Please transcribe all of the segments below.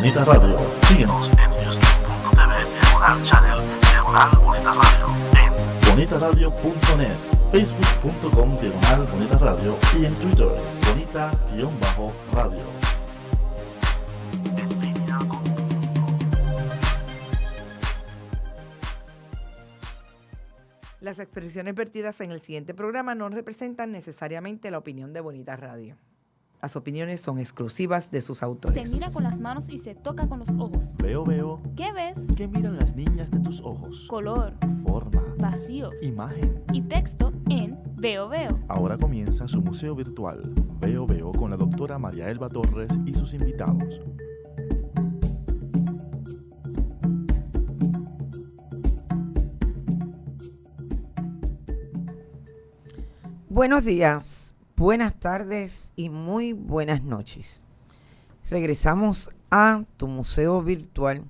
Bonita Radio. Síguenos en youtube.tv Diagonal Channel Diagonal Bonita Radio, en bonitaradio.net, facebook.com Diagonal Bonita Radio y en Twitter Bonita-Radio. En línea con tu mundo. Las expresiones vertidas en el siguiente programa no representan necesariamente la opinión de Bonita Radio. Las opiniones son exclusivas de sus autores. Se mira con las manos y se toca con los ojos. Veo. ¿Qué ves? ¿Qué miran las niñas de tus ojos? Color, Forma, vacíos imagen. y texto en Veo. Ahora comienza su museo virtual. Veo con la doctora María Elba Torres y sus invitados. Buenos días, buenas tardes y muy buenas noches. Regresamos a tu museo virtual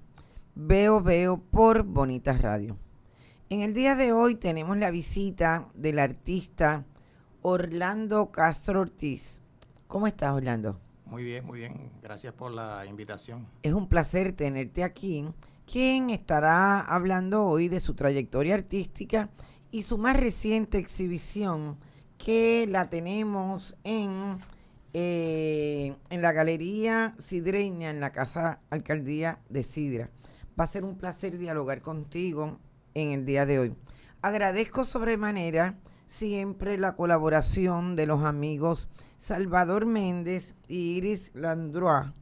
Veo por Bonita Radio. En el día de hoy tenemos la visita del artista Orlando Castro Ortiz. ¿Cómo estás, Orlando? Muy bien. Gracias por la invitación. Es un placer tenerte aquí. Quien estará hablando hoy de su trayectoria artística y su más reciente exhibición, que la tenemos en la Galería Sidreña, en la Casa Alcaldía de Sidra. Va a ser un placer dialogar contigo en el día de hoy. Agradezco sobremanera siempre la colaboración de los amigos Salvador Méndez y Iris Landroa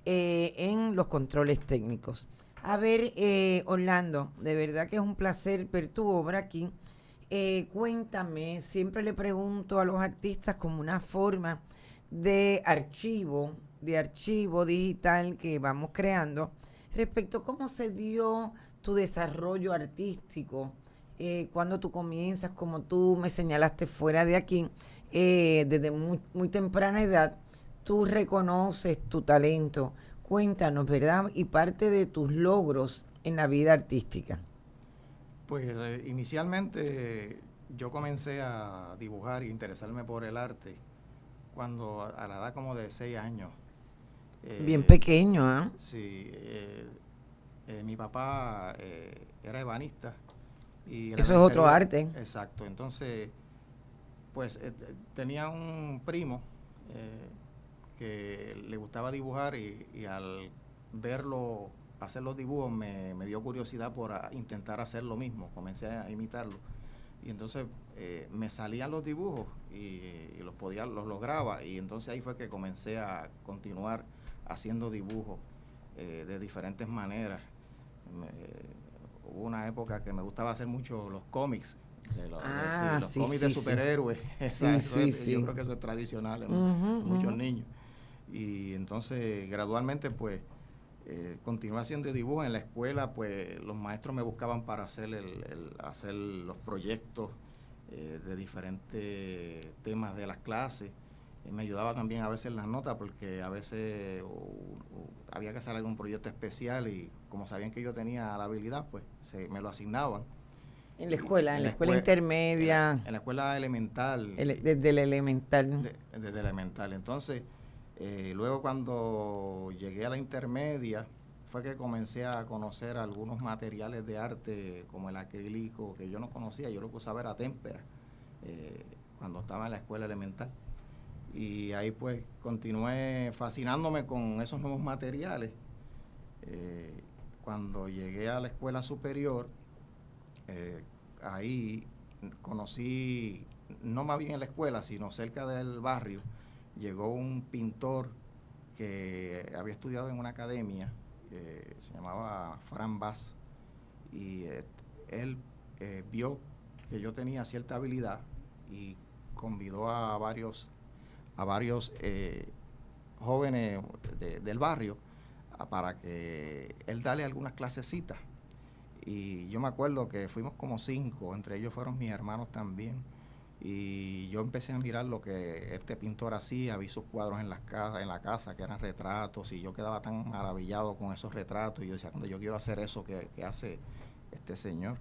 en los controles técnicos. A ver, Orlando, de verdad que es un placer ver tu obra aquí. Cuéntame, siempre le pregunto a los artistas como una forma de archivo digital que vamos creando respecto a cómo se dio tu desarrollo artístico, cuando tú comienzas, como tú me señalaste fuera de aquí, desde muy temprana edad, tú reconoces tu talento. Cuéntanos, ¿verdad? Y parte de tus logros en la vida artística. Pues inicialmente yo comencé a dibujar y interesarme por el arte cuando a la edad como de 6 años. Bien pequeño, ¿ah? ¿Eh? Sí, mi papá era ebanista. Y eso es otro arte. Exacto, entonces pues tenía un primo que le gustaba dibujar y al verlo hacer los dibujos me dio curiosidad por intentar hacer lo mismo. Comencé a imitarlo y entonces me salían los dibujos y los lograba, y entonces ahí fue que comencé a continuar haciendo dibujos de diferentes maneras. Hubo una época que me gustaba hacer mucho los cómics, los cómics de superhéroes. Sí. Yo creo que eso es tradicional en muchos niños, y entonces gradualmente pues continué haciendo dibujos. En la escuela pues los maestros me buscaban para hacer hacer los proyectos de diferentes temas de las clases. Me ayudaba también a veces en las notas, porque a veces había que hacer algún proyecto especial y como sabían que yo tenía la habilidad, pues me lo asignaban. En la escuela, en la escuela intermedia. En la escuela elemental. Desde el elemental. Desde elemental. Entonces, luego cuando llegué a la intermedia, fue que comencé a conocer algunos materiales de arte, como el acrílico, que yo no conocía. Yo lo que usaba era témpera, cuando estaba en la escuela elemental. Y ahí pues continué fascinándome con esos nuevos materiales. Cuando llegué a la escuela superior, ahí conocí, no más bien en la escuela, sino cerca del barrio, llegó un pintor que había estudiado en una academia, se llamaba Fran Bass, y él vio que yo tenía cierta habilidad y convidó a varios jóvenes del barrio para que él dale algunas clasecitas. Y yo me acuerdo que fuimos como 5, entre ellos fueron mis hermanos también, y yo empecé a mirar lo que este pintor hacía. Vi sus cuadros en la casa, que eran retratos, y yo quedaba tan maravillado con esos retratos, y yo decía, yo quiero hacer eso que hace este señor.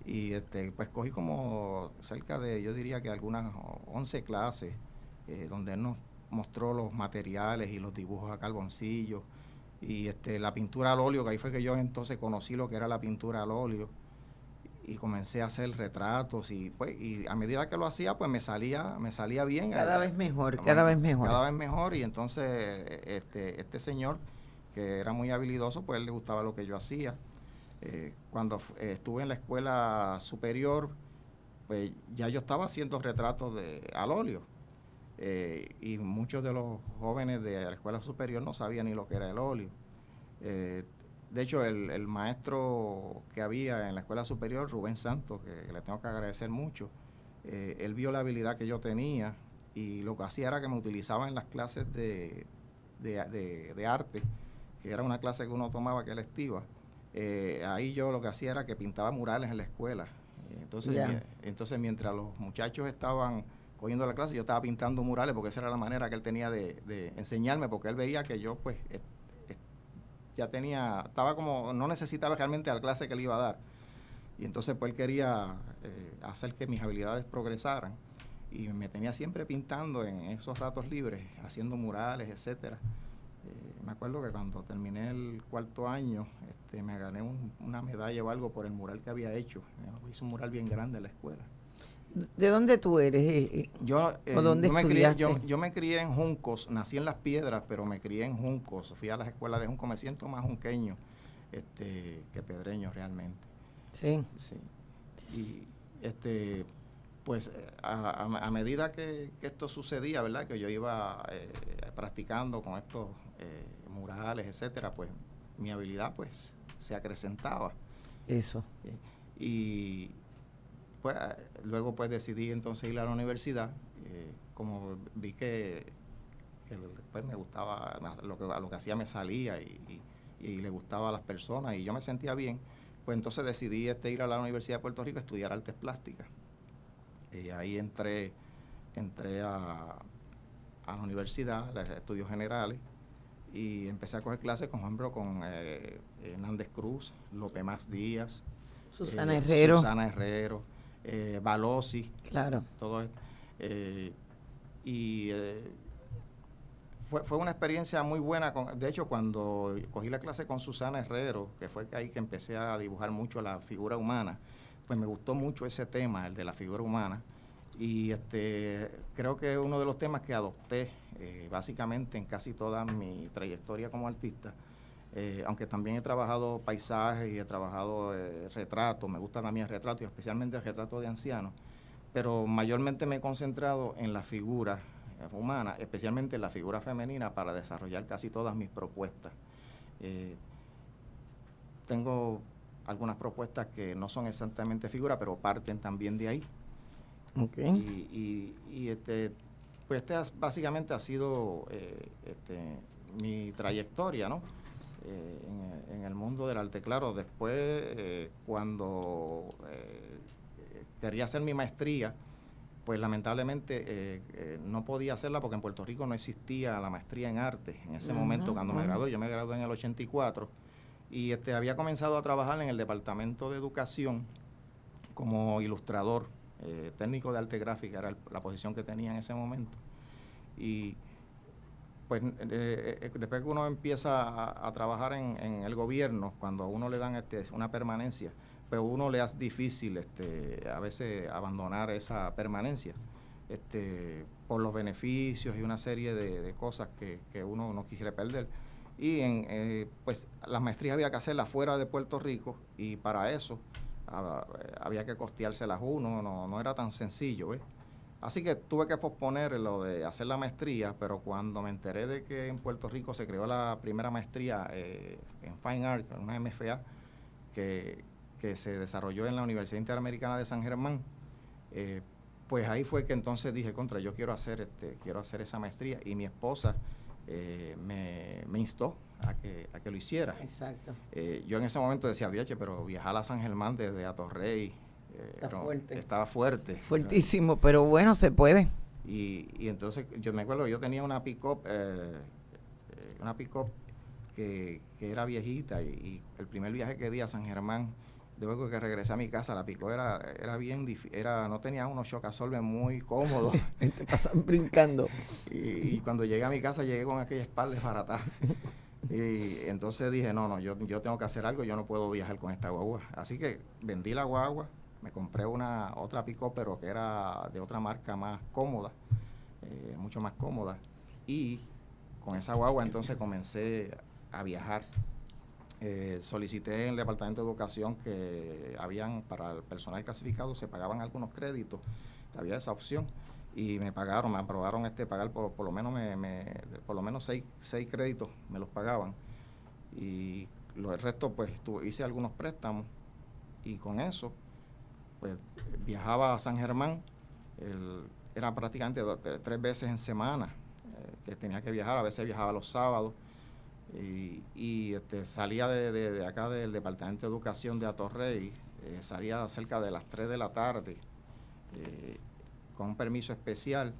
Y pues cogí como cerca de, yo diría que algunas 11 clases, donde él nos mostró los materiales y los dibujos a carboncillo, Y la pintura al óleo, que ahí fue que yo entonces conocí lo que era la pintura al óleo y comencé a hacer retratos y a medida que lo hacía pues me salía bien. Cada vez mejor. Cada vez mejor y entonces este señor que era muy habilidoso pues él le gustaba lo que yo hacía. Cuando estuve en la escuela superior pues ya yo estaba haciendo retratos al óleo. Y muchos de los jóvenes de la escuela superior no sabían ni lo que era el óleo. De hecho, el maestro que había en la escuela superior, Rubén Santos, que le tengo que agradecer mucho, él vio la habilidad que yo tenía y lo que hacía era que me utilizaba en las clases de arte, que era una clase que uno tomaba que era electiva. Ahí yo lo que hacía era que pintaba murales en la escuela. Entonces mientras los muchachos estaban cogiendo la clase, yo estaba pintando murales porque esa era la manera que él tenía de enseñarme, porque él veía que yo pues ya estaba como, no necesitaba realmente la clase que le iba a dar. Y entonces pues él quería hacer que mis habilidades progresaran y me tenía siempre pintando en esos ratos libres, haciendo murales, etcétera. Me acuerdo que cuando terminé el cuarto año, me gané una medalla o algo por el mural que había hecho. Hice un mural bien grande en la escuela. ¿De dónde tú eres? ¿O dónde estudiaste? Yo me crié en Juncos, nací en Las Piedras, pero me crié en Juncos. Fui a las escuelas de Juncos, me siento más junqueño que pedreño realmente. Sí. Y pues a medida que esto sucedía, ¿verdad? Que yo iba practicando con estos murales, etcétera, pues mi habilidad pues se acrecentaba. Eso. Y pues luego pues decidí entonces ir a la universidad, como vi que pues me gustaba lo que hacía, me salía y le gustaba a las personas y yo me sentía bien, pues entonces decidí ir a la Universidad de Puerto Rico a estudiar artes plásticas. Y ahí entré a la universidad, a los estudios generales, y empecé a coger clases con Hernández Cruz, López Más Díaz, Susana Herrero, Balossi, claro, todo esto. Fue una experiencia muy buena. De hecho, cuando cogí la clase con Susana Herrero, que fue ahí que empecé a dibujar mucho la figura humana, pues me gustó mucho ese tema, el de la figura humana. Y creo que es uno de los temas que adopté básicamente en casi toda mi trayectoria como artista. Aunque también he trabajado paisajes y he trabajado retratos, me gusta también el retrato y especialmente el retrato de ancianos, pero mayormente me he concentrado en la figura humana, especialmente en la figura femenina para desarrollar casi todas mis propuestas. Tengo algunas propuestas que no son exactamente figuras, pero parten también de ahí. Okay. Pues básicamente ha sido mi trayectoria, ¿no? En el mundo del arte. Claro, después cuando quería hacer mi maestría, pues lamentablemente no podía hacerla porque en Puerto Rico no existía la maestría en arte en ese momento cuando me gradué. Yo me gradué en el 84 y había comenzado a trabajar en el Departamento de Educación como ilustrador, técnico de arte gráfica era la posición que tenía en ese momento. Y pues después que uno empieza a trabajar en el gobierno, cuando a uno le dan una permanencia, pues a uno le es difícil a veces abandonar esa permanencia por los beneficios y una serie de cosas que uno no quisiera perder. Y pues las maestrías había que hacerlas fuera de Puerto Rico y para eso había que costeárselas uno, no era tan sencillo, ¿ves? Así que tuve que posponer lo de hacer la maestría, pero cuando me enteré de que en Puerto Rico se creó la primera maestría en Fine Art, una MFA, que se desarrolló en la Universidad Interamericana de San Germán, pues ahí fue que entonces dije, yo quiero hacer esa maestría, y mi esposa me instó a que lo hiciera. Exacto. Yo en ese momento decía, pero viajar a San Germán desde Atorrey estaba fuerte. Fuertísimo, pero bueno, se puede. Y entonces yo me acuerdo que yo tenía una pick-up que era viejita, y el primer viaje que di a San Germán, luego que regresé a mi casa, la pick-up era bien difícil, no tenía unos shock absorber muy cómodos. Te pasan brincando. Y cuando llegué a mi casa llegué con aquella espalda desbaratada. Y entonces dije, no, yo tengo que hacer algo, yo no puedo viajar con esta guagua. Así que vendí la guagua, me compré otra pick-up, pero que era de otra marca más cómoda, mucho más cómoda. Y con esa guagua entonces comencé a viajar. Solicité en el Departamento de Educación que para el personal clasificado se pagaban algunos créditos, había esa opción. Y me aprobaron pagar por lo menos por lo menos 6 créditos me los pagaban, y el resto pues hice algunos préstamos, y con eso pues viajaba a San Germán. Era prácticamente 3 veces en semana que tenía que viajar. A veces viajaba los sábados, y salía de acá del Departamento de Educación de Atorrey, salía cerca de las 3 de la tarde, con un permiso especial,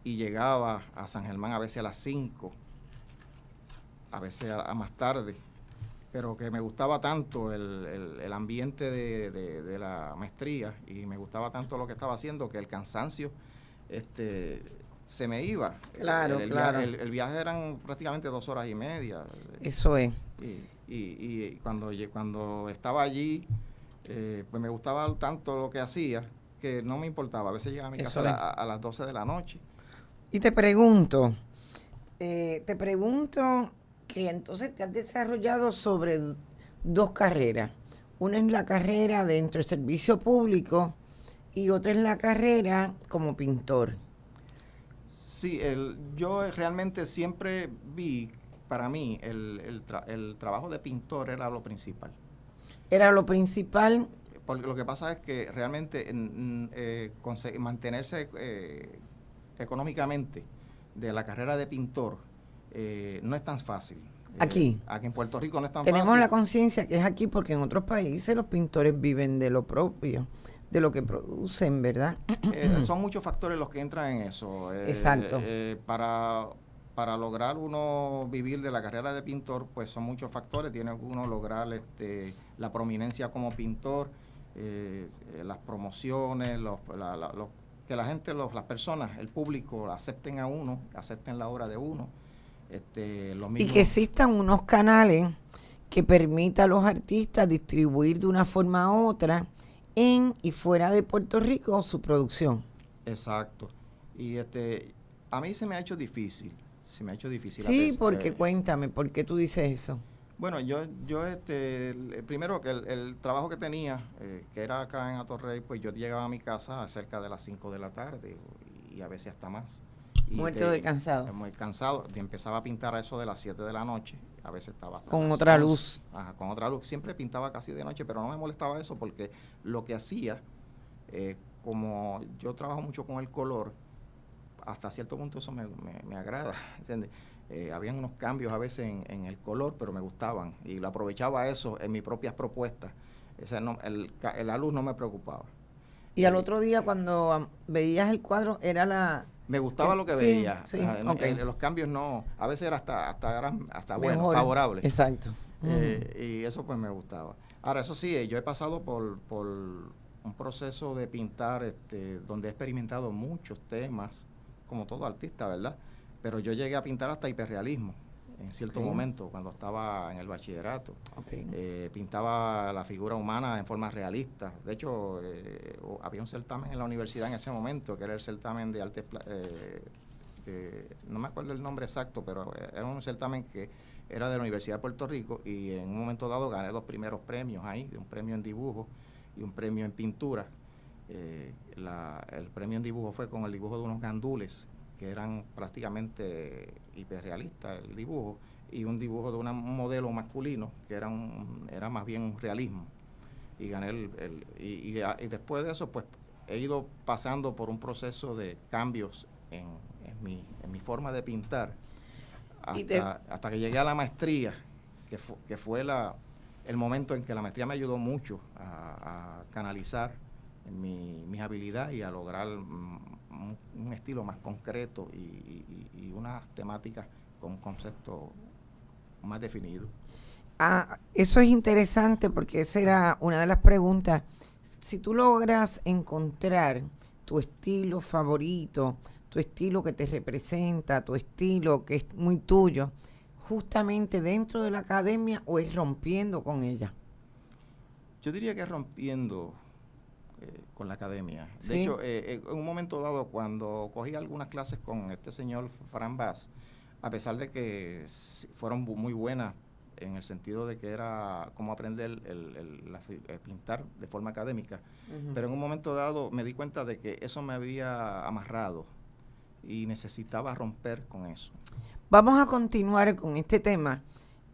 y llegaba a San Germán a veces a las 5, a veces a más tarde, pero que me gustaba tanto el ambiente de la maestría, y me gustaba tanto lo que estaba haciendo, que el cansancio se me iba. Claro, claro. El viaje eran prácticamente 2 horas y media. Eso es. Y cuando estaba allí, pues me gustaba tanto lo que hacía, que no me importaba. A veces llegaba a mi casa a las 12 de la noche. Y te pregunto que entonces te has desarrollado sobre 2 carreras. Una es la carrera dentro del servicio público y otra es la carrera como pintor. Sí, yo realmente siempre vi, para mí, el trabajo de pintor era lo principal. Era lo principal. Porque lo que pasa es que realmente mantenerse económicamente de la carrera de pintor no es tan fácil. Aquí en Puerto Rico no es tan tenemos fácil. la conciencia que es aquí, porque en otros países los pintores viven de lo propio, de lo que producen, ¿verdad? Son muchos factores los que entran en eso. Exacto. Para lograr uno vivir de la carrera de pintor, pues son muchos factores. Tiene uno lograr la prominencia como pintor, las promociones, que la gente, las personas, el público acepten a uno, acepten la obra de uno. Y que existan unos canales que permitan a los artistas distribuir de una forma u otra en y fuera de Puerto Rico su producción. Exacto. Y a mí se me ha hecho difícil. Sí, porque cuéntame, ¿por qué tú dices eso? Bueno, yo primero que el trabajo que tenía, que era acá en Atorrey, pues yo llegaba a mi casa a cerca de las 5 de la tarde y a veces hasta más. Muerto de cansado. Muy cansado. Y empezaba a pintar a eso de las 7 de la noche. A veces estaba con otra luz. Ajá, con otra luz. Siempre pintaba casi de noche, pero no me molestaba eso, porque lo que hacía, como yo trabajo mucho con el color, hasta cierto punto eso me agrada, ¿entiendes? Habían unos cambios a veces en el color, pero me gustaban, y lo aprovechaba eso en mis propias propuestas. La luz no me preocupaba. Y al otro día, cuando veías el cuadro, me gustaba lo que veía. Sí, los cambios no, a veces era hasta bueno, mejor, favorable. Exacto. Y eso pues me gustaba. Ahora, eso sí, yo he pasado por un proceso de pintar donde he experimentado muchos temas, como todo artista, ¿verdad? Pero yo llegué a pintar hasta hiperrealismo en cierto momento, cuando estaba en el bachillerato. Pintaba la figura humana en forma realista. De hecho, había un certamen en la universidad en ese momento, que era el certamen de artes, no me acuerdo el nombre exacto, pero era un certamen que era de la Universidad de Puerto Rico, y en un momento dado gané 2 primeros premios ahí, un premio en dibujo y un premio en pintura. El premio en dibujo fue con el dibujo de unos gandules, que eran prácticamente hiperrealistas el dibujo, y un dibujo de un modelo masculino, que era más bien un realismo. Y gané y después de eso, pues he ido pasando por un proceso de cambios en mi forma de pintar, hasta que llegué a la maestría, que fue el momento en que la maestría me ayudó mucho a canalizar mis habilidades y a lograr un estilo más concreto y unas temáticas con un concepto más definido. Eso es interesante, porque esa era una de las preguntas. Si tú logras encontrar tu estilo favorito, tu estilo que te representa, tu estilo que es muy tuyo, justamente dentro de la academia o es rompiendo con ella? Yo diría que rompiendo con la academia. De Sí. hecho, en un momento dado, cuando cogí algunas clases con este señor Fran Bass, a pesar de que fueron muy buenas en el sentido de que era como aprender pintar de forma académica, pero en un momento dado me di cuenta de que eso me había amarrado y necesitaba romper con eso. Vamos a continuar con este tema.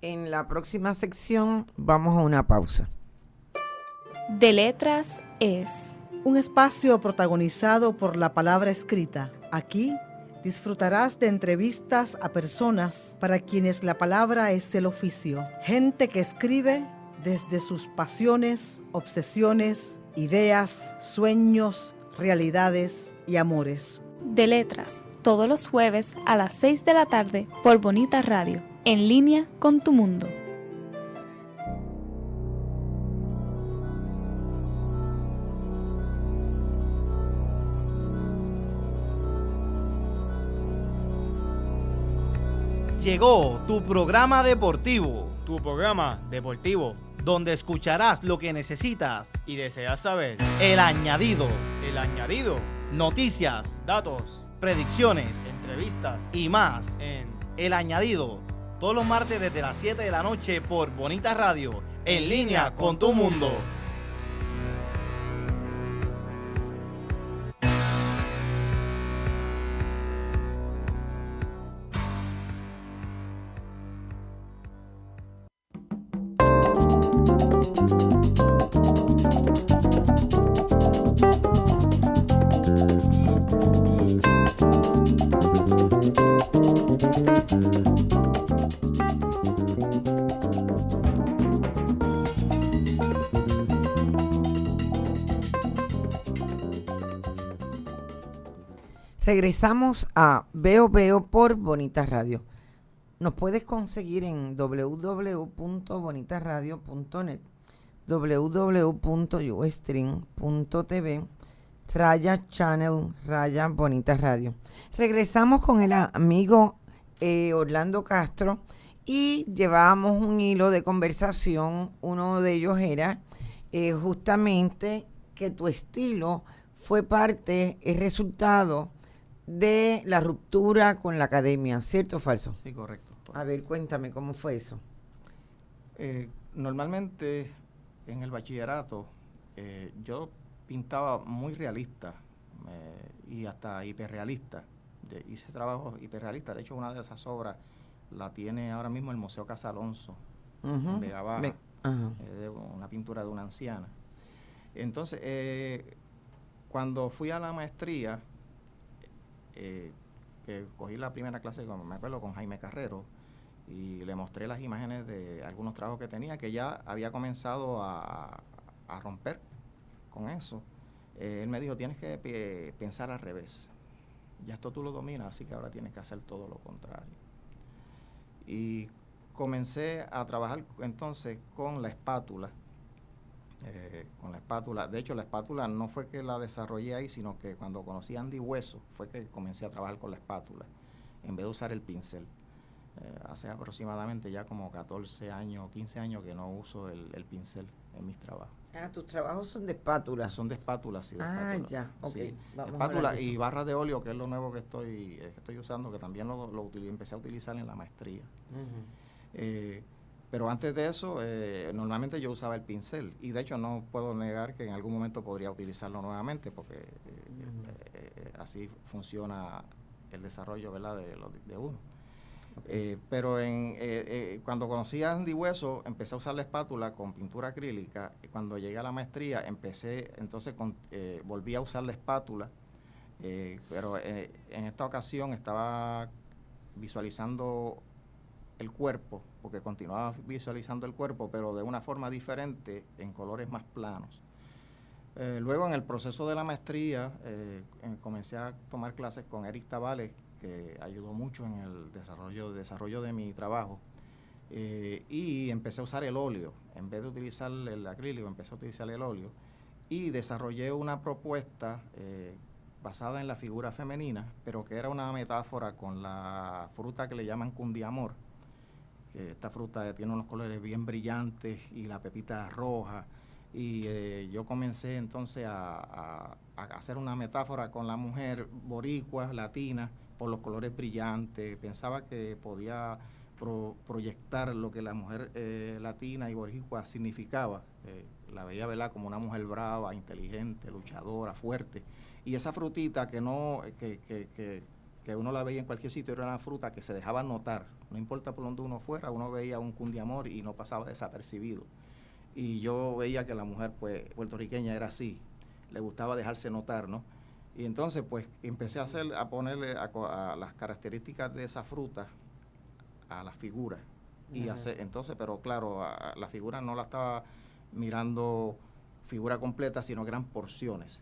En la próxima sección vamos a una pausa. De Letras es Un espacio protagonizado por la palabra escrita. Aquí disfrutarás de entrevistas a personas para quienes la palabra es el oficio. Gente que escribe desde sus pasiones, obsesiones, ideas, sueños, realidades y amores. De Letras, todos los jueves a las 6 de la tarde por Bonita Radio, en línea con tu mundo. Llegó tu programa deportivo, Tu programa deportivo donde escucharás lo que necesitas. y deseas saber El añadido, el añadido, noticias, datos, predicciones entrevistas y más. en El añadido, todos los martes desde las 7 de la noche por Bonita Radio, en línea con tu mundo. Regresamos a Veo Veo por Bonita Radio. Nos puedes conseguir en www.bonitaradio.net, www.ustream.tv, /channel, Bonita Radio. Regresamos con el amigo Orlando Castro y llevábamos un hilo de conversación. Uno de ellos era justamente que tu estilo fue parte, el resultado de la ruptura con la academia, ¿cierto o falso? Sí, correcto. A ver, cuéntame, ¿cómo fue eso? Normalmente en el bachillerato yo pintaba muy realista y hasta hiperrealista. Hice trabajos hiperrealistas. De hecho, una de esas obras la tiene ahora mismo el Museo Casa Alonso, en Vega Baja, de una pintura de una anciana. Entonces, cuando fui a la maestría, que cogí la primera clase, me acuerdo, con Jaime Carrero, y le mostré las imágenes de algunos trabajos que tenía, que ya había comenzado a romper con eso. Él me dijo, tienes que pensar al revés. Ya esto tú lo dominas, así que ahora tienes que hacer todo lo contrario. Y comencé a trabajar entonces con la espátula. De hecho, la espátula no fue que la desarrollé ahí, sino que cuando conocí a Andy Hueso fue que comencé a trabajar con la espátula en vez de usar el pincel. Hace aproximadamente ya como 14 años, 15 años que no uso el pincel en mis trabajos. Tus trabajos son de espátula. Son de espátula, sí. De espátula. Ya, ok. Sí. Vamos a Espátula hablar de y eso. barras de óleo, que es lo nuevo que estoy usando, que también empecé a utilizar en la maestría. Pero antes de eso, normalmente yo usaba el pincel, y de hecho no puedo negar que en algún momento podría utilizarlo nuevamente, porque así funciona el desarrollo, ¿verdad?, de uno. Okay. Pero cuando conocí a Andy Hueso, empecé a usar la espátula con pintura acrílica, y cuando llegué a la maestría, volví a usar la espátula, pero en esta ocasión estaba visualizando el cuerpo, porque continuaba visualizando el cuerpo, pero de una forma diferente, en colores más planos. Luego, en el proceso de la maestría, comencé a tomar clases con Eric Tabales, que ayudó mucho en el desarrollo de mi trabajo, y empecé a usar el óleo. En vez de utilizar el acrílico, empecé a utilizar el óleo, y desarrollé una propuesta basada en la figura femenina, pero que era una metáfora con la fruta que le llaman cundiamor, que esta fruta tiene unos colores bien brillantes y la pepita roja. Y yo comencé entonces a hacer una metáfora con la mujer boricua, latina, por los colores brillantes. Pensaba que podía proyectar lo que la mujer latina y boricua significaba. La veía, ¿verdad?, como una mujer brava, inteligente, luchadora, fuerte. Y esa frutita que uno la veía en cualquier sitio, era una fruta que se dejaba notar. No importa por donde uno fuera, uno veía un cundiamor y no pasaba desapercibido. Y yo veía que la mujer, pues, puertorriqueña era así, le gustaba dejarse notar, ¿no? Y entonces, pues, empecé a ponerle a las características de esa fruta a las figuras. Y entonces, pero claro, la figura no la estaba mirando figura completa, sino que eran porciones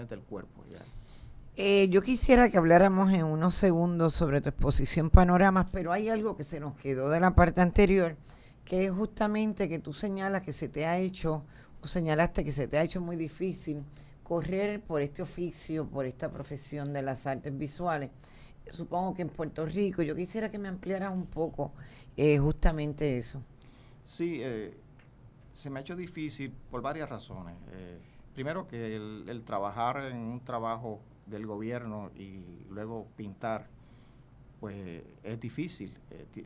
del cuerpo. ¿Ya? Yo quisiera que habláramos en unos segundos sobre tu exposición Panoramas, pero hay algo que se nos quedó de la parte anterior, que es justamente que tú señalas que se te ha hecho, o señalaste que se te ha hecho muy difícil correr por este oficio, por esta profesión de las artes visuales. Supongo que en Puerto Rico. Yo quisiera que me ampliaras un poco justamente eso. Sí, se me ha hecho difícil por varias razones. Primero que el trabajar en un trabajo del gobierno y luego pintar, pues es difícil.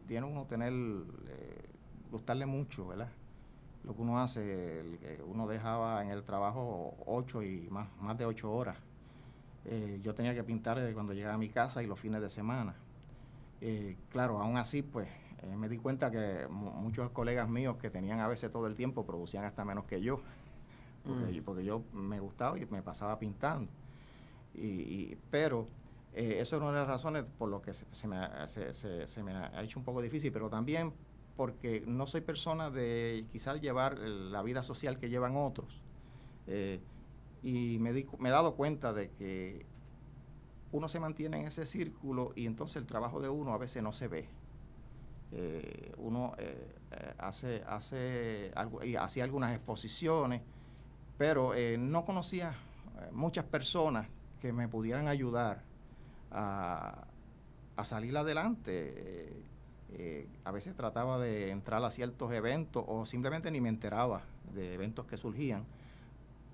Tiene uno gustarle mucho, ¿verdad? Lo que uno hace, uno dejaba en el trabajo 8 y más de 8 horas. Yo tenía que pintar cuando llegaba a mi casa y los fines de semana. Claro, aún así, pues, me di cuenta que muchos colegas míos que tenían a veces todo el tiempo producían hasta menos que yo, porque yo me gustaba y me pasaba pintando. Pero eso es una de las razones por lo que se me ha hecho un poco difícil, pero también porque no soy persona de quizás llevar la vida social que llevan otros. Y me he dado cuenta de que uno se mantiene en ese círculo y entonces el trabajo de uno a veces no se ve. Uno hacía algunas exposiciones, pero no conocía muchas personas que me pudieran ayudar a salir adelante. A veces trataba de entrar a ciertos eventos o simplemente ni me enteraba de eventos que surgían,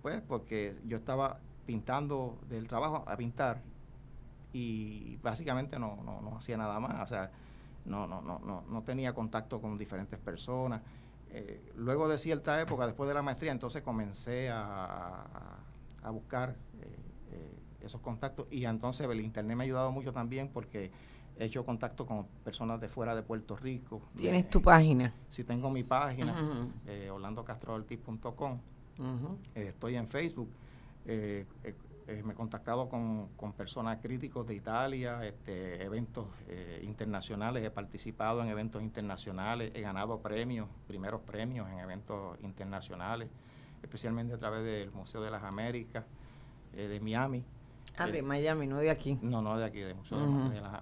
pues porque yo estaba pintando del trabajo a pintar y básicamente no hacía nada más. O sea, no tenía contacto con diferentes personas. Luego de cierta época, después de la maestría, entonces comencé a buscar esos contactos, y entonces el internet me ha ayudado mucho también porque he hecho contacto con personas de fuera de Puerto Rico. ¿Tienes tu página? Sí, tengo mi página, orlandocastroortiz.com. Estoy en Facebook. Me he contactado con personas críticos de Italia, eventos internacionales. He participado en eventos internacionales, he ganado primeros premios en eventos internacionales, especialmente a través del Museo de las Américas de Miami. De Miami, no de aquí. No de aquí, del Museo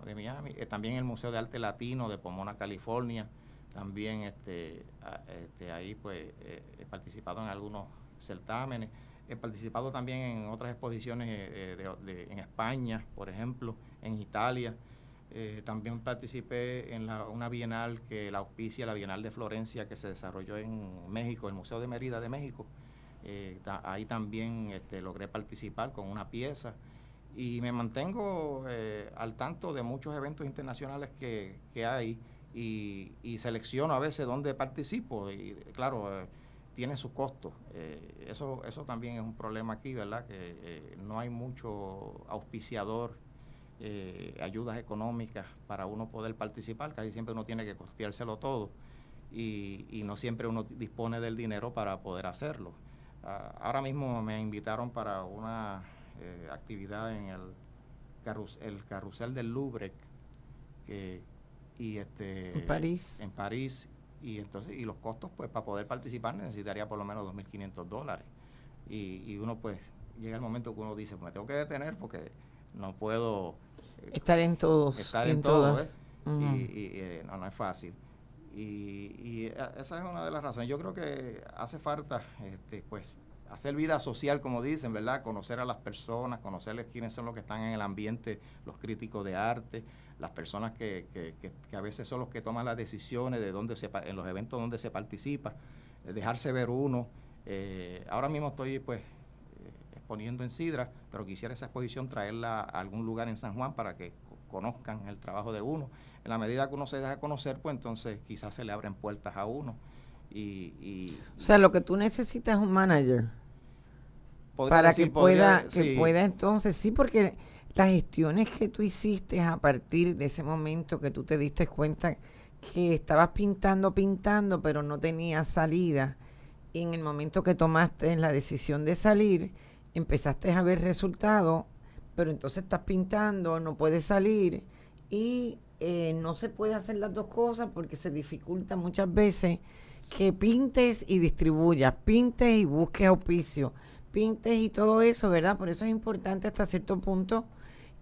de Miami. También el Museo de Arte Latino de Pomona, California. También ahí pues participado en algunos certámenes. He participado también en otras exposiciones en España, por ejemplo, en Italia. También participé en una bienal que la auspicia, la Bienal de Florencia, que se desarrolló en México, el Museo de Mérida de México. Ahí también logré participar con una pieza. Y me mantengo al tanto de muchos eventos internacionales que hay y selecciono a veces dónde participo. Y claro, tiene su costo. Eso también es un problema aquí, ¿verdad? Que no hay mucho auspiciador, ayudas económicas para uno poder participar. Casi siempre uno tiene que costeárselo todo y no siempre uno dispone del dinero para poder hacerlo. Ahora mismo me invitaron para una actividad en el carrusel del Louvre en París, y entonces los costos, pues, para poder participar necesitaría por lo menos $2,500, y uno, pues, llega el momento que uno dice, pues, me tengo que detener porque no puedo estar en todos, estar en todas. No es fácil. Y esa es una de las razones. Yo creo que hace falta pues hacer vida social, como dicen, ¿verdad? Conocer a las personas, conocerles quiénes son los que están en el ambiente, los críticos de arte, las personas que a veces son los que toman las decisiones de dónde en los eventos donde se participa, dejarse ver uno. Ahora mismo estoy pues exponiendo en Sidra, pero quisiera esa exposición traerla a algún lugar en San Juan para que conozcan el trabajo de uno. En la medida que uno se deja conocer, pues entonces quizás se le abren puertas a uno. O sea, lo que tú necesitas es un manager para que pueda entonces, sí, porque las gestiones que tú hiciste a partir de ese momento que tú te diste cuenta que estabas pintando, pero no tenías salida, y en el momento que tomaste la decisión de salir, empezaste a ver resultados, pero entonces estás pintando, no puedes salir, y no se puede hacer las dos cosas porque se dificulta muchas veces que pintes y distribuyas, pintes y busques auspicio, pintes y todo eso, ¿verdad? Por eso es importante hasta cierto punto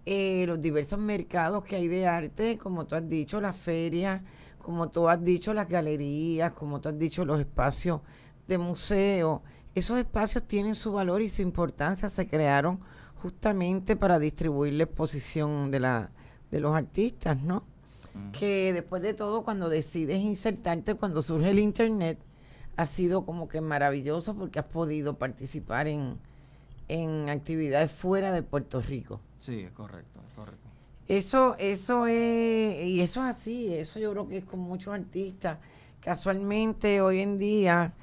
los diversos mercados que hay de arte, como tú has dicho, las ferias, como tú has dicho, las galerías, como tú has dicho, los espacios de museo. Esos espacios tienen su valor y su importancia, se crearon justamente para distribuir la exposición de los artistas, ¿no? Que después de todo, cuando decides insertarte, cuando surge el internet, ha sido como que maravilloso porque has podido participar en actividades fuera de Puerto Rico. Sí, es correcto, es correcto. Eso es, y eso es así, eso yo creo que es con muchos artistas. Casualmente hoy en día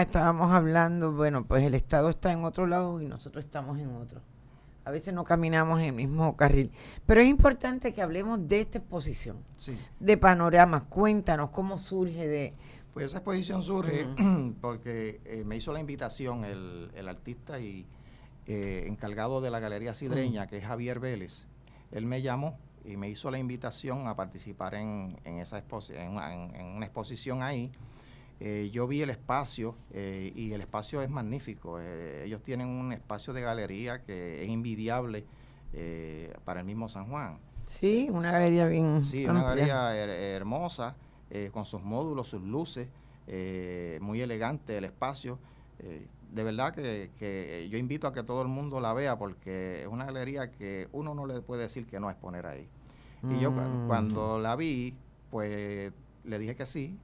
estábamos hablando, bueno, pues el Estado está en otro lado y nosotros estamos en otro. A veces no caminamos en el mismo carril. Pero es importante que hablemos de esta exposición, sí, de panoramas. Cuéntanos cómo surge Pues esa exposición surge porque me hizo la invitación el artista y encargado de la Galería Sidreña, que es Javier Vélez. Él me llamó y me hizo la invitación a participar en una exposición ahí. Yo vi el espacio y el espacio es magnífico. Ellos tienen un espacio de galería que es envidiable para el mismo San Juan. Sí, una galería bien Sí, amplia. una galería hermosa, con sus módulos, sus luces, muy elegante el espacio. De verdad que yo invito a que todo el mundo la vea porque es una galería que uno no le puede decir que no exponer ahí. Y yo cuando la vi, pues le dije que sí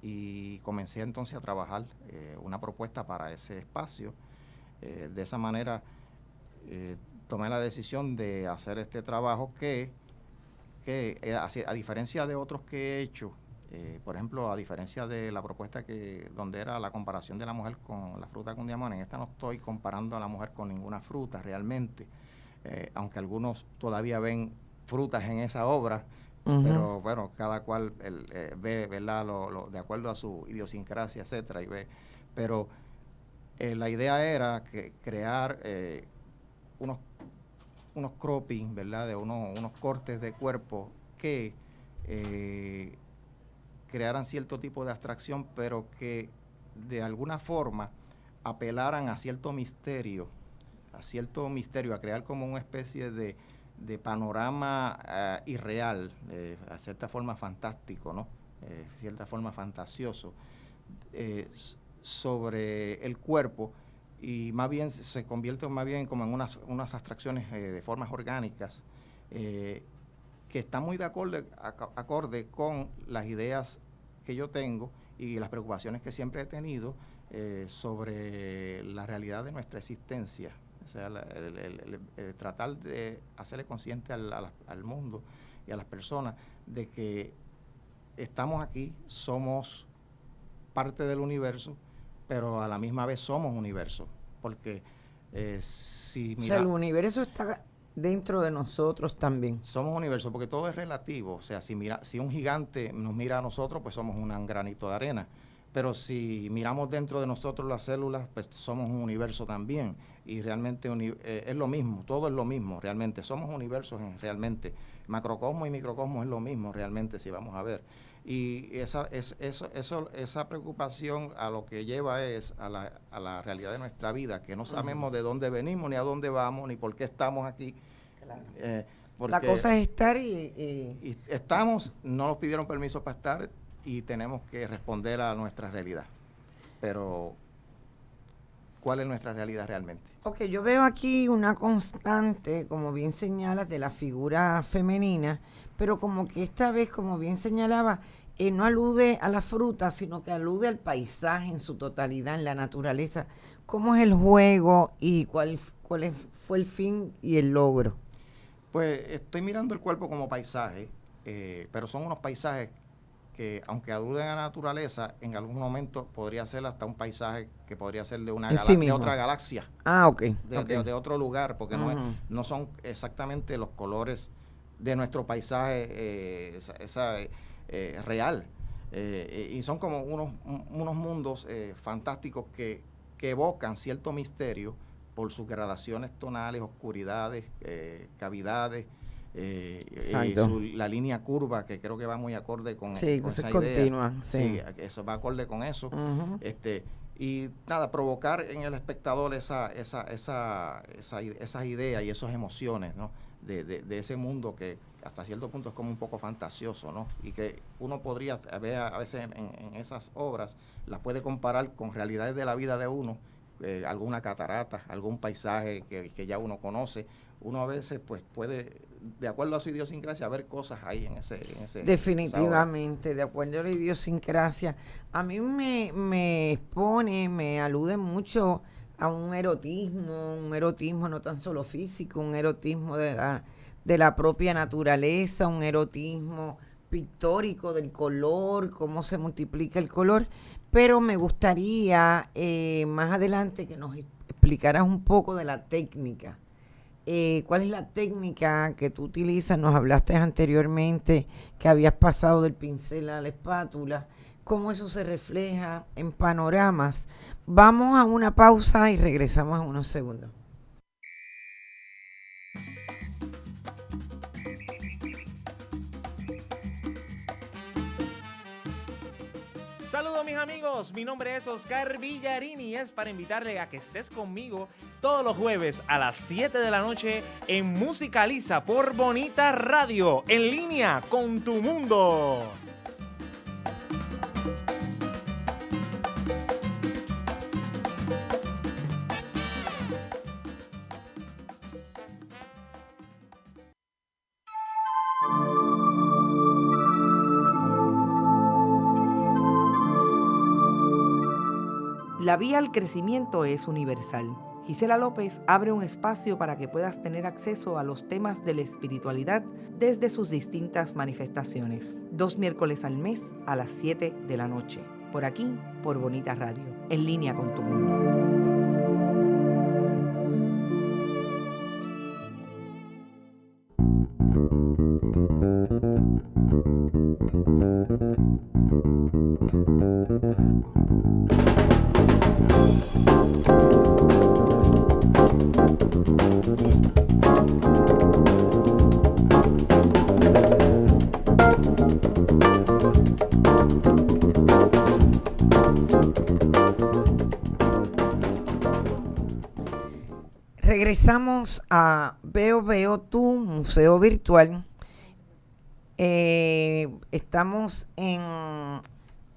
y comencé entonces a trabajar una propuesta para ese espacio. De esa manera tomé la decisión de hacer este trabajo que a diferencia de otros que he hecho, por ejemplo, a diferencia de la propuesta donde era la comparación de la mujer con la fruta con diamante, en esta no estoy comparando a la mujer con ninguna fruta realmente, aunque algunos todavía ven frutas en esa obra, pero bueno, cada cual ve, ¿verdad?, de acuerdo a su idiosincrasia, etcétera, y ve. Pero la idea era crear unos cropping, ¿verdad?, de unos cortes de cuerpo que crearan cierto tipo de abstracción, pero que de alguna forma apelaran a cierto misterio, a crear como una especie de panorama irreal, a cierta forma fantástico, ¿no? Cierta forma fantasioso, sobre el cuerpo, y más bien se convierte más bien como en unas abstracciones de formas orgánicas que están muy de acorde con las ideas que yo tengo y las preocupaciones que siempre he tenido sobre la realidad de nuestra existencia. O sea, el tratar de hacerle consciente al mundo y a las personas de que estamos aquí, somos parte del universo, pero a la misma vez somos universo. Porque si mira, o sea, el universo está dentro de nosotros también. Somos universo, porque todo es relativo. O sea, si un gigante nos mira a nosotros, pues somos un granito de arena. Pero si miramos dentro de nosotros las células, pues somos un universo también. Y realmente es lo mismo, todo es lo mismo realmente. Somos universos realmente. Macrocosmos y microcosmos es lo mismo realmente, si vamos a ver. Y esa preocupación a lo que lleva es a la realidad de nuestra vida, que no sabemos de dónde venimos, ni a dónde vamos, ni por qué estamos aquí. Claro. La cosa es estar y estamos, no nos pidieron permiso para estar, y tenemos que responder a nuestra realidad. Pero cuál es nuestra realidad realmente. Ok, yo veo aquí una constante, como bien señalas, de la figura femenina, pero como que esta vez, como bien señalaba, no alude a la fruta, sino que alude al paisaje en su totalidad, en la naturaleza. ¿Cómo es el juego y cuál fue el fin y el logro? Pues estoy mirando el cuerpo como paisaje, pero son unos paisajes que, aunque aluden a la naturaleza, en algún momento podría ser hasta un paisaje que podría ser de una de otra galaxia. Ah, ok. De otro lugar, porque no son exactamente los colores de nuestro paisaje real. Y son como unos mundos fantásticos que evocan cierto misterio por sus gradaciones tonales, oscuridades, cavidades, la línea curva, que creo que va muy acorde con esa idea. Continua. Sí, eso va acorde con eso. Uh-huh. Y nada, provocar en el espectador esas ideas y esas emociones, ¿no? De ese mundo que hasta cierto punto es como un poco fantasioso, ¿no? Y que uno podría ver a veces en esas obras, las puede comparar con realidades de la vida de uno, alguna catarata, algún paisaje que ya uno conoce. Uno a veces pues puede, de acuerdo a su idiosincrasia, ver cosas ahí en ese definitivamente, de acuerdo a la idiosincrasia. A mí me expone, me alude mucho a un erotismo no tan solo físico, un erotismo de la propia naturaleza, un erotismo pictórico del color, cómo se multiplica el color, pero me gustaría más adelante que nos explicaras un poco de la técnica. ¿Cuál es la técnica que tú utilizas? Nos hablaste anteriormente que habías pasado del pincel a la espátula. ¿Cómo eso se refleja en panoramas? Vamos a una pausa y regresamos en unos segundos. Saludos mis amigos, mi nombre es Oscar Villarini y es para invitarle a que estés conmigo todos los jueves a las 7 de la noche en Musicaliza por Bonita Radio, en línea con tu mundo. La vía al crecimiento es universal. Gisela López abre un espacio para que puedas tener acceso a los temas de la espiritualidad desde sus distintas manifestaciones. 2 miércoles al mes a las 7 de la noche. Por aquí, por Bonita Radio, en línea con tu mundo. Regresamos a Veo Tu Museo Virtual. Estamos en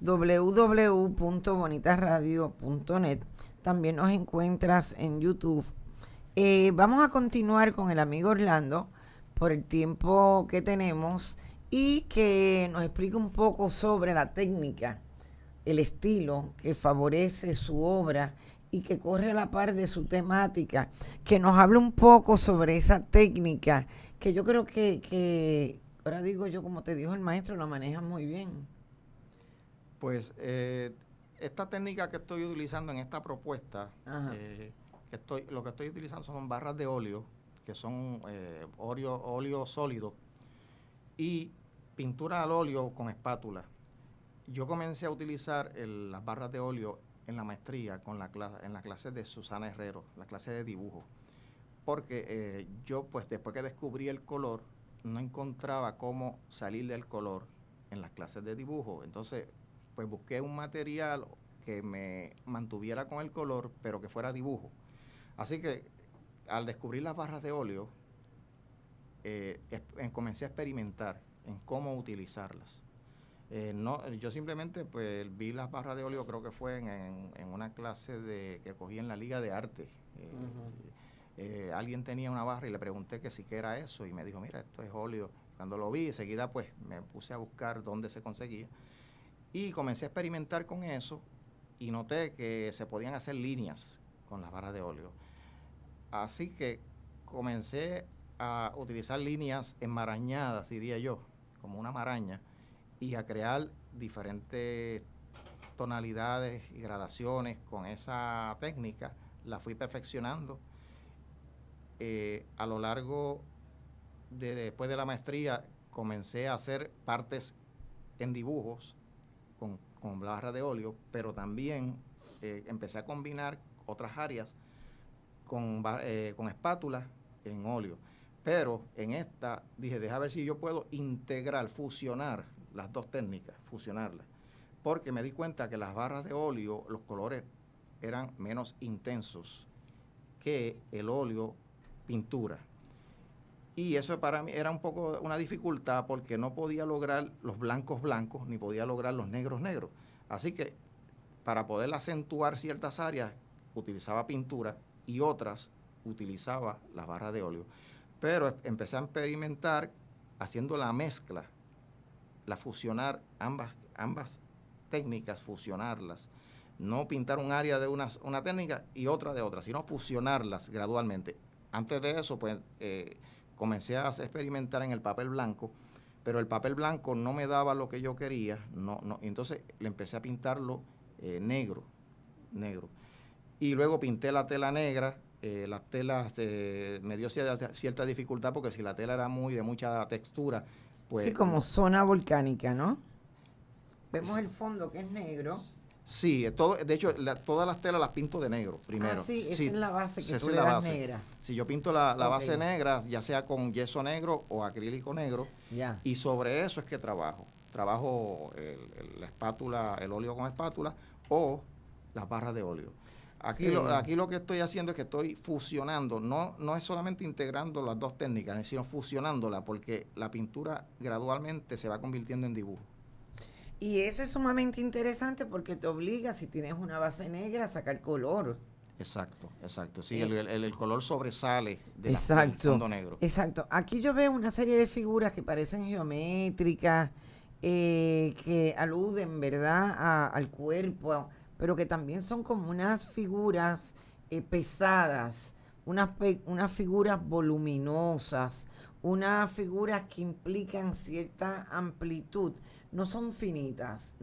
www.bonitasradio.net. También nos encuentras en YouTube. Vamos a continuar con el amigo Orlando por el tiempo que tenemos y que nos explique un poco sobre la técnica, el estilo que favorece su obra y que corre a la par de su temática, que nos hable un poco sobre esa técnica, que yo creo que ahora digo yo, como te dijo el maestro, la maneja muy bien. Pues esta técnica que estoy utilizando en esta propuesta, lo que estoy utilizando son barras de óleo, que son óleo sólido, y pintura al óleo con espátula. Yo comencé a utilizar las barras de óleo en la maestría en la clase de Susana Herrero, la clase de dibujo, porque yo pues después que descubrí el color no encontraba cómo salir del color en las clases de dibujo. Entonces pues busqué un material que me mantuviera con el color pero que fuera dibujo. Así que al descubrir las barras de óleo comencé a experimentar en cómo utilizarlas. No, yo simplemente pues vi las barras de óleo, creo que fue en una clase que cogí en la Liga de Arte. Alguien tenía una barra y le pregunté que sí que era eso y me dijo, mira, esto es óleo. Cuando lo vi, enseguida pues me puse a buscar dónde se conseguía y comencé a experimentar con eso y noté que se podían hacer líneas con las barras de óleo. Así que comencé a utilizar líneas enmarañadas, diría yo, como una maraña, y a crear diferentes tonalidades y gradaciones con esa técnica. La fui perfeccionando. A lo largo después de la maestría comencé a hacer partes en dibujos con barra de óleo, pero también empecé a combinar otras áreas con espátulas en óleo. Pero en esta dije, deja ver si yo puedo integrar, fusionar las dos técnicas, fusionarlas. Porque me di cuenta que las barras de óleo, los colores eran menos intensos que el óleo pintura. Y eso para mí era un poco una dificultad porque no podía lograr los blancos blancos ni podía lograr los negros negros. Así que para poder acentuar ciertas áreas utilizaba pintura y otras utilizaba las barras de óleo. Pero empecé a experimentar haciendo la mezcla, fusionar ambas técnicas, fusionarlas. No pintar un área de una técnica y otra de otra, sino fusionarlas gradualmente. Antes de eso, pues, comencé a experimentar en el papel blanco, pero el papel blanco no me daba lo que yo quería, entonces le empecé a pintarlo negro. Y luego pinté la tela negra. Las telas me dio cierta dificultad porque si la tela era de mucha textura, pues... Sí, como zona volcánica, ¿no? Vemos el fondo que es negro. Sí, de hecho, todas las telas las pinto de negro primero. Ah, sí, esa es la base que tú le la das base. negra. Si yo pinto la base negra, ya sea con yeso negro o acrílico negro, ya. Y sobre eso es que trabajo. Trabajo la espátula, el óleo con espátula o las barras de óleo. Aquí, sí. Aquí lo que estoy haciendo es que estoy fusionando, no es solamente integrando las dos técnicas, sino fusionándolas, porque la pintura gradualmente se va convirtiendo en dibujo. Y eso es sumamente interesante porque te obliga, si tienes una base negra, a sacar color. Exacto. Sí, el color sobresale del fondo negro. Exacto. Aquí yo veo una serie de figuras que parecen geométricas, que aluden, ¿verdad?, al cuerpo, pero que también son como unas figuras pesadas, unas figuras voluminosas, unas figuras que implican cierta amplitud. No son finitas,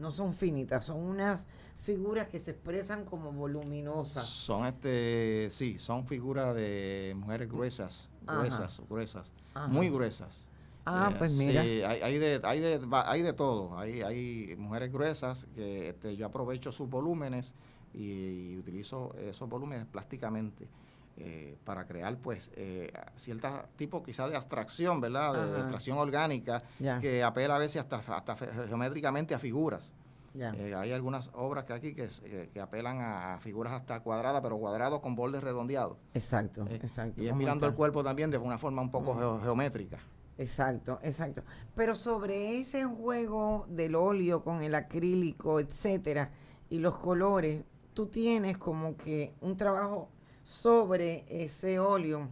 son unas figuras que se expresan como voluminosas. Son son figuras de mujeres gruesas, Ajá. muy gruesas. Pues mira. Sí, hay de todo. Hay mujeres gruesas que yo aprovecho sus volúmenes y utilizo esos volúmenes plásticamente para crear pues ciertos tipos quizás de abstracción, ¿verdad? De abstracción orgánica que apela a veces hasta geométricamente a figuras. Hay algunas obras que apelan a figuras hasta cuadradas, pero cuadrados con bordes redondeados. Exacto. Y es mirando el cuerpo también de una forma un poco geométrica. Exacto. Pero sobre ese juego del óleo con el acrílico, etcétera, y los colores, tú tienes como que un trabajo sobre ese óleo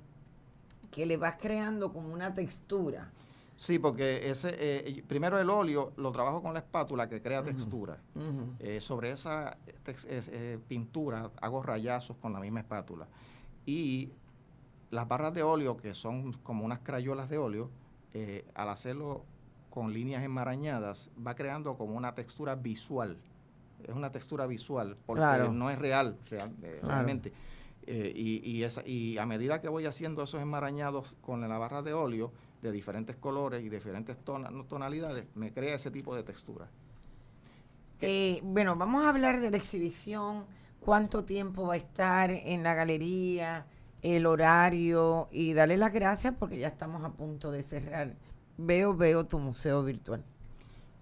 que le vas creando como una textura. Sí, porque primero el óleo lo trabajo con la espátula que crea textura. Sobre esa pintura hago rayazos con la misma espátula. Y las barras de óleo, que son como unas crayolas de óleo, al hacerlo con líneas enmarañadas, va creando como una textura visual. Es una textura visual, porque no es real, realmente. Y a medida que voy haciendo esos enmarañados con la barra de óleo, de diferentes colores y diferentes tonalidades, me crea ese tipo de textura. Bueno, vamos a hablar de la exhibición, cuánto tiempo va a estar en la galería, el horario, y darle las gracias porque ya estamos a punto de cerrar. Veo tu museo virtual.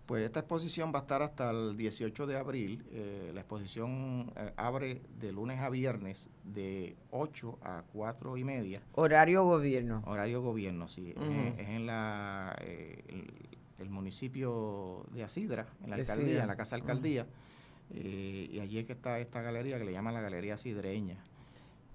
Pues esta exposición va a estar hasta el 18 de abril. La exposición abre de lunes a viernes de 8 a 4:30. Horario gobierno. Horario gobierno, sí. Es en el municipio de Asidra, en la De alcaldía, Sidra. en la casa alcaldía, y allí es que está esta galería que le llaman la Galería Sidreña.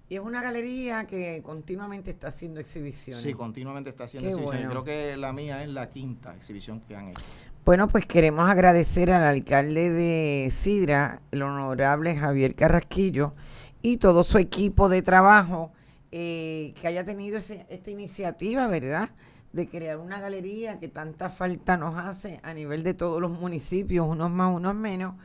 Y es una galería que continuamente está haciendo exhibiciones. Sí, continuamente está haciendo Qué exhibiciones. bueno. Creo que la mía es la 5ª exhibición que han hecho. Bueno, pues queremos agradecer al alcalde de Sidra, el honorable Javier Carrasquillo, y todo su equipo de trabajo que haya tenido esta iniciativa, ¿verdad?, de crear una galería que tanta falta nos hace a nivel de todos los municipios, unos más, unos menos,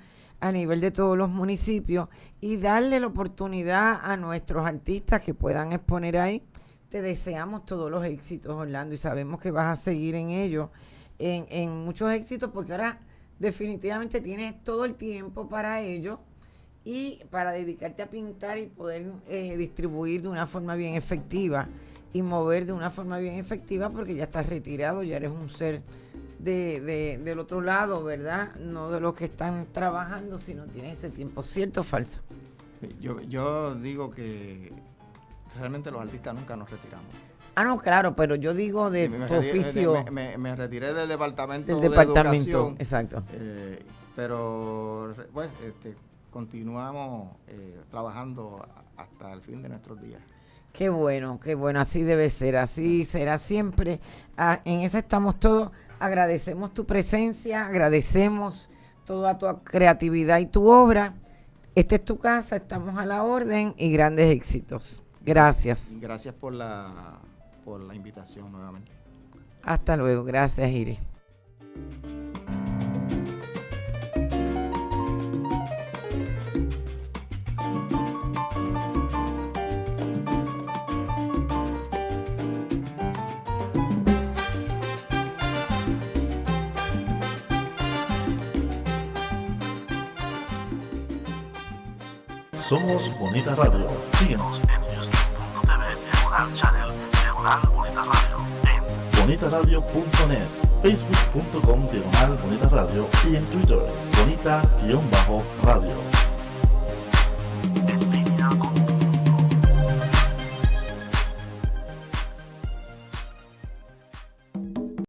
a nivel de todos los municipios, y darle la oportunidad a nuestros artistas que puedan exponer ahí. Te deseamos todos los éxitos, Orlando, y sabemos que vas a seguir en ello, en muchos éxitos, porque ahora definitivamente tienes todo el tiempo para ello y para dedicarte a pintar y poder distribuir de una forma bien efectiva y mover de una forma bien efectiva, porque ya estás retirado, ya eres un ser del otro lado, ¿verdad? No de los que están trabajando, sino tienes ese tiempo. ¿Cierto o falso? Sí, yo digo que realmente los artistas nunca nos retiramos. Ah, no, claro, pero yo digo de tu oficio. Me retiré del departamento Del de departamento, educación, exacto. Pero pues continuamos trabajando hasta el fin de nuestros días. Qué bueno, así debe ser, así será siempre. En eso estamos todos. Agradecemos tu presencia, agradecemos toda tu creatividad y tu obra. Esta es tu casa, estamos a la orden y grandes éxitos. Gracias. Y gracias por la invitación nuevamente. Hasta luego, gracias, Iris. Somos Bonita Radio. Síguenos en youtube.tv Diagonal Channel, Diagonal Bonita Radio, en bonitaradio.net, facebook.com Diagonal Bonita Radio y en Twitter, Bonita-Radio.